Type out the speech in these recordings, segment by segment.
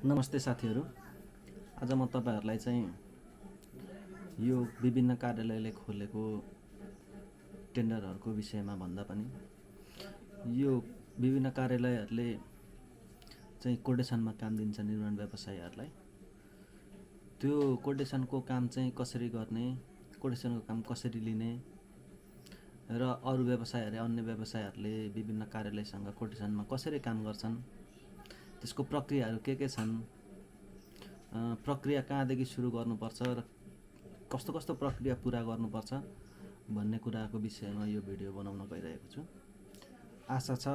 नमस्ते साथीहरू। आज म तपाईहरुलाई चाहिँ यो विभिन्न कार्यालयले खोलेको टेन्डरहरुको विषयमा भन्दा पनि यो विभिन्न कार्यालयहरुले चाहिँ कोटेसनमा काम दिन्छ निर्माण व्यवसायीहरुलाई। त्यो कोटेसनको काम चाहिँ कसरी गर्ने, कोटेसनको काम कसरी लिने र अरु व्यवसायहरु अन्य व्यवसायहरुले विभिन्न कार्यालयसँग कोटेसनमा कसरी काम गर्छन्, त्यसको प्रक्रियाहरु के छन्, प्रक्रिया कहाँदेखि सुरु गर्नुपर्छ र कस्तो कस्तो प्रक्रिया पूरा गर्नुपर्छ भन्ने कुराको विषयमा यो भिडियो बनाउन गइरहेको छु। आशा छ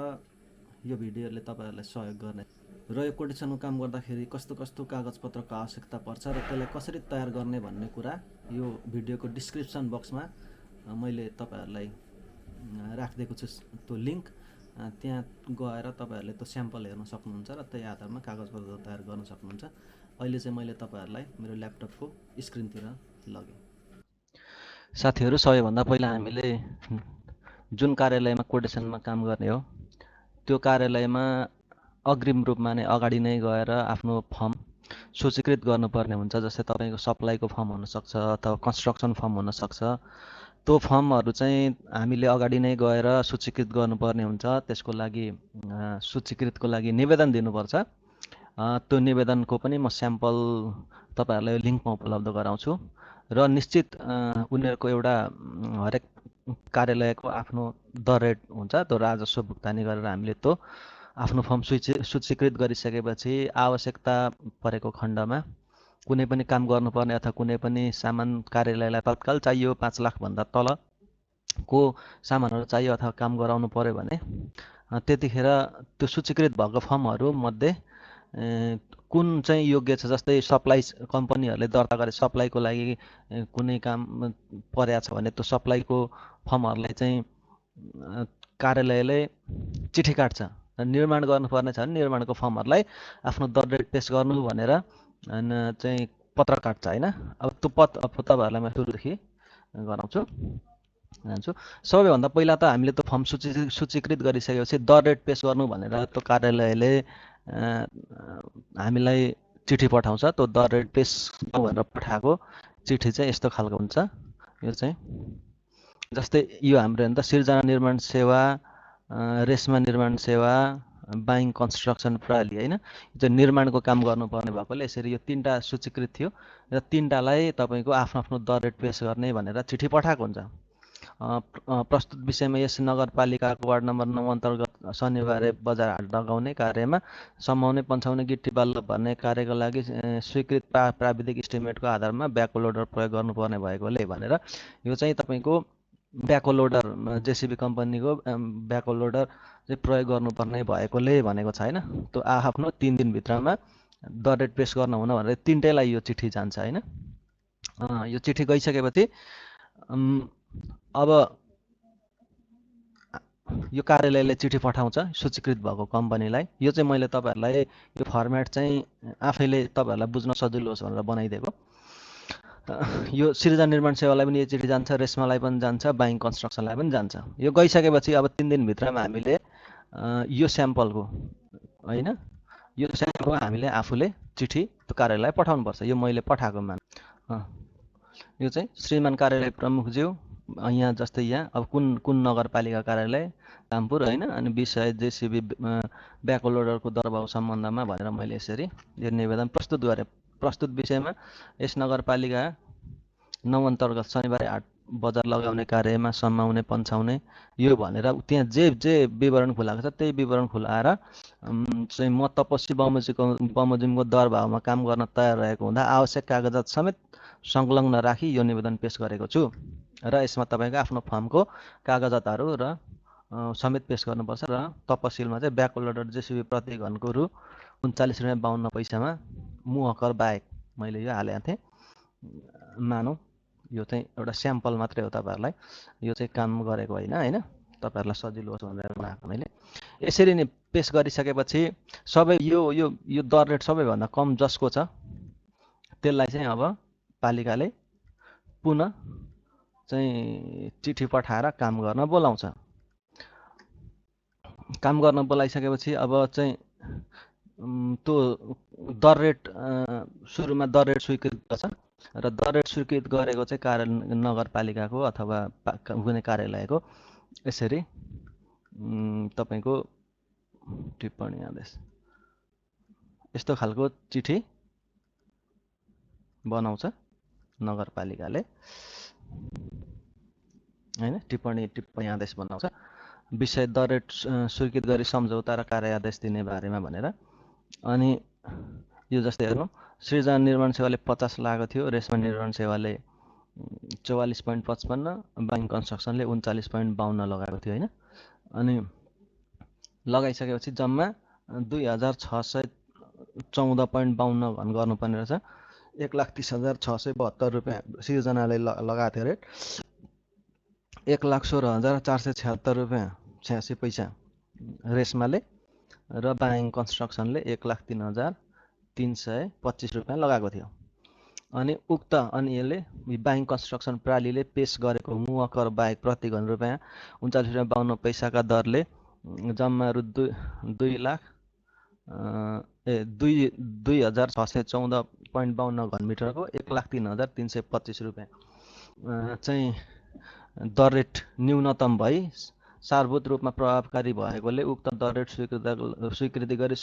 यो भिडियोले तपाईहरुलाई सहयोग गर्ने र यो कोटेसनको काम गर्दाखेरि कस्तो कस्तो कागजपत्रको आवश्यकता पर्छ र त्यसलाई कसरी तयार गर्ने भन्ने कुरा यो भिडियोको डिस्क्रिप्सन बक्समा मैले तपाईहरुलाई राखिदिएको छु त्यो लिंक। त्यहाँ गएर तपाईहरुले त्यो स्याम्पल हेर्न सक्नुहुन्छ र त्यही आधारमा कागजपत्र तयार गर्न सक्नुहुन्छ। अहिले चाहिँ मैले तपाईहरुलाई मेरो ल्यापटपको स्क्रिनतिर लगे। साथीहरु, सबैभन्दा पहिला हामीले जुन कार्यालयमा कोटेसनमा काम गर्ने हो त्यो कार्यालयमा अग्रिम रूपमा नै अगाडि नै गएर आफ्नो फर्म सूचीकृत गर्नुपर्ने हुन्छ। जस्तै तपाईको सप्लाईको फर्म हुन सक्छ अथवा कन्स्ट्रक्सन फर्म हुन सक्छ। त्यो फर्महरु चाहिँ हामीले अगाडि नै गएर सूचीकृत गर्नुपर्ने हुन्छ। त्यसको लागि सूचीकृतको लागि निवेदन दिनुपर्छ। त्यो निवेदनको पनि म स्याम्पल तपाईहरुलाई लिंकमा उपलब्ध गराउँछु र निश्चित उनीहरुको एउटा हरेक कार्यालयको आफ्नो दर रेट हुन्छ। त्यो राजस्व भुक्तानी गरेर हामीले त्यो आफ्नो फर्म सूचीकृत गरिसकेपछि आवश्यकता परेको खण्डमा कुनै पनि काम गर्नुपर्ने अथवा कुनै पनि सामान कार्यालयलाई तत्काल चाहियो 5 लाख भन्दा तलको सामानहरु चाहियो अथवा काम गराउनु पर्यो भने त्यतिखेर त्यो सूचीकृत भएको फर्महरु मध्ये कुन चाहिँ योग्य छ, जस्तै सप्लाई कम्पनीहरुले दर्ता गरे सप्लाईको लागि कुनै काम पर्या छ भने त्यो सप्लाईको फर्महरुलाई चाहिँ कार्यालयले चिठी काट्छ। निर्माण गर्नुपर्ने छ भने निर्माणको फर्महरुलाई आफ्नो दर रेट पेश गर्नु भनेर चाहिँ पत्र काट्छ हैन। अब त्यो तपाईहरुलाई म सुरुदेखि गराउँछु जान्छु। सबैभन्दा पहिला त हामीले त्यो फर्म सूचीकृत गरिसकेपछि दर रेट पेश गर्नु भनेर त्यो कार्यालयले हामीलाई चिठी पठाउँछ। त्यो दर रेट पेश भनेर पठाएको चिठी चाहिँ यस्तो खालको हुन्छ। यो चाहिँ जस्तै यो हाम्रो नि त सिर्जना निर्माण सेवा, रेशमा निर्माण सेवा, बाइङ कन्स्ट्रक्सन प्रणाली हैन। यो चाहिँ निर्माणको काम गर्नुपर्ने भएकोले यसरी यो तीनटा सूचीकृत थियो र तीनटालाई तपाईको आफ्नो आफ्नो दर रेट पेश गर्ने भनेर चिठी पठाएको हुन्छ। प्रस्तुत विषयमा यस नगरपालिकाको वार्ड नम्बर 9 अन्तर्गत शनिबार बजार हाट लगाउने कार्यमा समाउने पन्छाउने गिट्टी बालुवा भर्ने कार्यको लागि स्वीकृत प्राविधिक इस्टिमेटको आधारमा ब्याकहो लोडर प्रयोग गर्नुपर्ने भएकोले भनेर यो चाहिँ तपाईको ब्याकहो लोडर जेसीबी कम्पनीको ब्याकहो लोडर चाहिँ प्रयोग गर्नुपर्ने भएकोले भनेको छ हैन। त्यो आफ्नो 3 दिन भित्रमा दर रेट पेश गर्न हुन भनेर तीनटैलाई यो चिठी जान्छ हैन। यो चिठी गइसकेपछि अब यो कार्यालयले चिठी पठाउँछ सूचीकृत भएको कम्पनीलाई। यो चाहिँ मैले तपाईहरुलाई यो फर्मेट चाहिँ आफैले तपाईहरुलाई बुझ्न सजिलो होस् भनेर बनाइदिएको। यो सिर्जना निर्माण सेवालाई पनि यो चिठी जान्छ, रेशमालाई पनि जान्छ, बाइङ कन्स्ट्रक्सनलाई पनि जान्छ। यो गइसकेपछि अब 3 दिन भित्रमा हामीले यो स्याम्पलको हैन, यो स्याम्पलको हामीले आफूले चिठी त्यो कार्यालयलाई पठाउनु पर्छ। यो मैले पठाएको मान यो चाहिँ श्रीमान कार्यालय प्रमुखज्यू यहाँ, जस्तै यहाँ अब कुन नगरपालिका कार्यालय कामपुर हैन, अनि विषय जेसीबी ब्याकहो लोडरको दरबाउ सम्बन्धमा भनेर मैले यसरी यो निवेदन प्रस्तुत गरे। प्रस्तुत विषयमा यस नगरपालिका 9 अन्तर्गत शनिबार हाट बजार लगाउने कार्यमा समाउने पन्छाउने यो भनेर त्यहाँ जे विवरण खुलाएको छ त्यही विवरण खुलाएर चाहिँ म तपस्वी बमोजिमको दरबाउमा काम गर्न तयार रहेको हुँदा आवश्यक कागजात समेत संलग्न राखी यो निवेदन पेश गरेको छु र यसमा तपाईको आफ्नो फर्मको कागजातहरु र समेत पेश गर्नुपर्छ र तपसिलमा चाहिँ ब्याकहो लोडर जेसीबी प्रति घनको रु 39.52 मा मुहकर बाहेक मैले यो हालेको थिएँ। मानौ यो चाहिँ एउटा स्याम्पल मात्रै हो तपाईहरुलाई, यो चाहिँ काम गरेको हैन तपाईहरुलाई सजिलो होस् भनेर बनाएको मैले। यसरी नै पेश गरिसकेपछि सबै यो दर रेट सबैभन्दा कम जसको छ त्यसलाई चाहिँ अब पालिकाले पुनः चाहिँ चिठी पठाएर काम गर्न बोलाउँछ। काम गर्न बोलाइसकेपछि अब चाहिँ त्यो दर रेट सुरुमा दर रेट स्वीकृत गर्छ र दर रेट स्वीकृत गरेको चाहिँ नगरपालिकाको अथवा कुनै कार्यालयको यसरी तपाईँको टिप्पणी आदेश यस्तो खालको चिठी बनाउँछ नगरपालिकाले हैन। टिप्पणी आदेश बनाउँछ विषय दर रेट स्वीकृत गरी सम्झौता र कार्य आदेश दिने बारेमा भनेर। अनि यो जस्तै हेर्नु, सृजना निर्माण सेवाले 50 लागेको थियो, रेशमा निर्माण सेवाले 44.55, बाइङ कन्स्ट्रक्सनले 39.52 लगाएको थियो हैन। अनि लगाइसकेपछि जम्मा 2614.52 घन गर्नुपर्ने रहेछ। 1,30,672 रुपियाँ सृजनाले लगाएको थियो रेट। 1,16,476 रुपियाँ 86 पैसा रेशमाले र बाइङ कन्स्ट्रक्सनले 1,03,325 रुपियाँ लगाएको थियो। अनि यसले बाइङ कन्स्ट्रक्सन प्रणालीले पेश गरेको मुहकर बाहेक प्रति घन रुपियाँ 39.52 पैसाका दरले जम्मा रु 2,614.52 घन मिटरको 1,03,325 रुपियाँ चाहिँ दर रेट न्यूनतम भई सारभूत रूपमा प्रभावकारी भएकोले उक्त दर रेट स्वीकृति गरी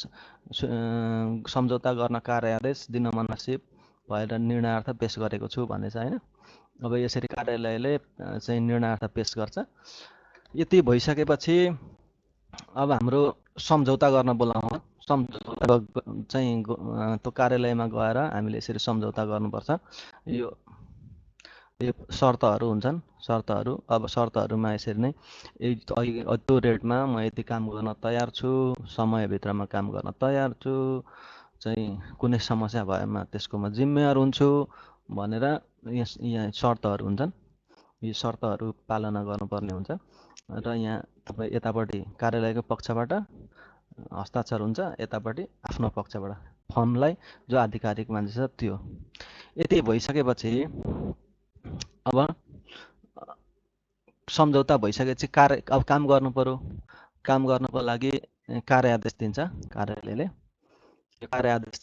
सम्झौता गर्न कार्य आदेश दिन मनासिब भएर निर्णयार्थ पेश गरेको छु भनेछ हैन। अब यसरी कार्यालयले चाहिँ निर्णयार्थ पेश गर्छ। यति भइसकेपछि अब हाम्रो सम्झौता गर्न बोलाउँछ। सम्झौता चाहिँ त्यो कार्यालयमा गएर हामीले यसरी सम्झौता गर्नुपर्छ। यो शर्तहरू हुन्छन्। शर्तहरू अब शर्तहरूमा यसरी नै त्यो रेटमा म यति काम गर्न तयार छु, समयभित्रमा काम गर्न तयार छु, चाहिँ कुनै समस्या भएमा त्यसको म जिम्मेवार हुन्छु भनेर यहाँ शर्तहरू हुन्छन्। यी शर्तहरू पालना गर्नुपर्ने हुन्छ र यहाँ तपाईँ यतापट्टि कार्यालयको पक्षबाट हस्ताक्षर हुन्छ, यतापट्टि आफ्नो पक्षबाट फर्मलाई जो आधिकारिक मान्छे छ त्यो। यति भइसकेपछि अब सम्झौता भइसकेपछि अब काम गर्नु पर्यो। काम गर्नको लागि कार्य आदेश दिन्छ कार्यालयले। यो कार्य आदेश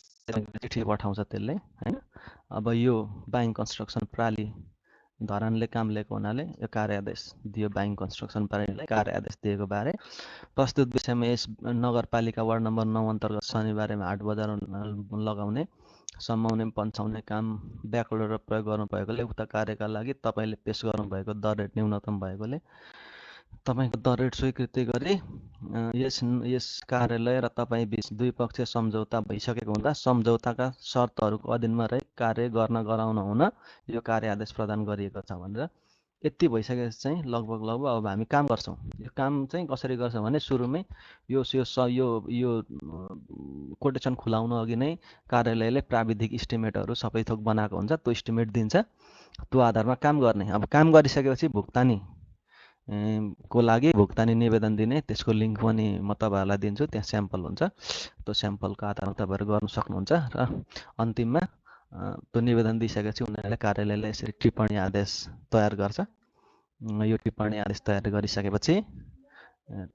चिठी पठाउँछ त्यसले हैन। अब यो बाइङ कन्स्ट्रक्सन प्रणाली धरानले काम लिएको हुनाले यो कार्य आदेश दियो। बाइङ कन्स्ट्रक्सन प्रणालीलाई कार्य आदेश दिएको बारे प्रस्तुत विषयमा यस नगरपालिका वार्ड नम्बर 9 अन्तर्गत शनिबारेमा हाट बजार लगाउने, सम्माउने, पन्छाउने काम व्याकुल र प्रयोग गर्नुभएकोले उक्त कार्यका लागि तपाईँले पेश गर्नुभएको दर रेट न्यूनतम भएकोले तपाईँको दर रेट स्वीकृति गरी यस कार्यालय र तपाईँ बीच द्विपक्षीय सम्झौता भइसकेको हुँदा सम्झौताका शर्तहरूको अधीनमा रही कार्य गराउन हुन यो कार्य आदेश प्रदान गरिएको छ भनेर। यति भइसकेपछि चाहिँ लगभग अब हामी काम गर्छौँ। यो काम चाहिँ कसरी गर्छौँ भने सुरुमै यो कोटेसन खुलाउन अघि नै कार्यालयले प्राविधिक इस्टिमेटहरू सबै थोक बनाएको हुन्छ। त्यो इस्टिमेट दिन्छ, त्यो आधारमा काम गर्ने। अब काम गरिसकेपछि भुक्तानी को लागि भुक्तानी निवेदन दिने, त्यसको लिङ्क पनि म तपाईँहरूलाई दिन्छु। त्यहाँ स्याम्पल हुन्छ, त्यो स्याम्पलको आधारमा तपाईँहरू गर्न सक्नुहुन्छ। र अन्तिममा त्यो निवेदन दिइसकेपछि उनीहरूले कार्यालयले यसरी टिप्पणी आदेश तयार गर्छ। यो टिप्पणी आदेश तयार गरिसकेपछि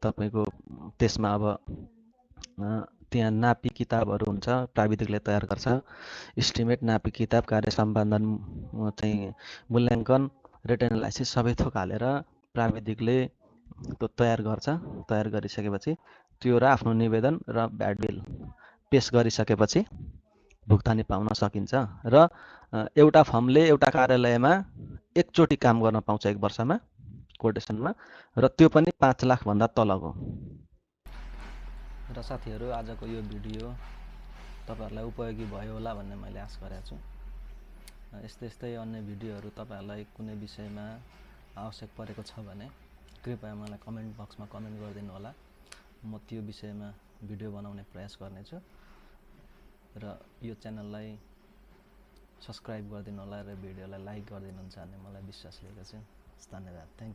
तपाईँको त्यसमा अब त्यहाँ नापी किताबहरू हुन्छ, प्राविधिकले तयार गर्छ। इस्टिमेट, नापी किताब, कार्य सम्पादन चाहिँ मूल्याङ्कन, रेट एनालाइसिस सबै थोक हालेर प्राविधिकले त्यो तयार गर्छ। तयार गरिसकेपछि त्यो र आफ्नो निवेदन र भ्याट बिल पेश गरिसकेपछि भुक्तानी पाउन सकिन्छ। र एउटा फर्मले एउटा कार्यालयमा एकचोटि काम गर्न पाउँछ 1 वर्षमा कोटेसनमा, र त्यो पनि 5 लाख भन्दा तलको। र साथीहरू, आजको यो भिडियो तपाईँहरूलाई उपयोगी भयो होला भन्ने मैले आशा गरेको छु। यस्तै अन्य भिडियोहरू तपाईँहरूलाई कुनै विषयमा आवश्यक परेको छ भने कृपया मलाई कमेन्ट बक्समा कमेन्ट गरिदिनु होला। म त्यो विषयमा भिडियो बनाउने प्रयास गर्नेछु। र यो च्यानललाई सब्सक्राइब गरिदिनु होला र भिडियोलाई लाइक गरिदिनुहुन्छ भन्ने मलाई विश्वास लिएको छु। धन्यवाद। Thank you.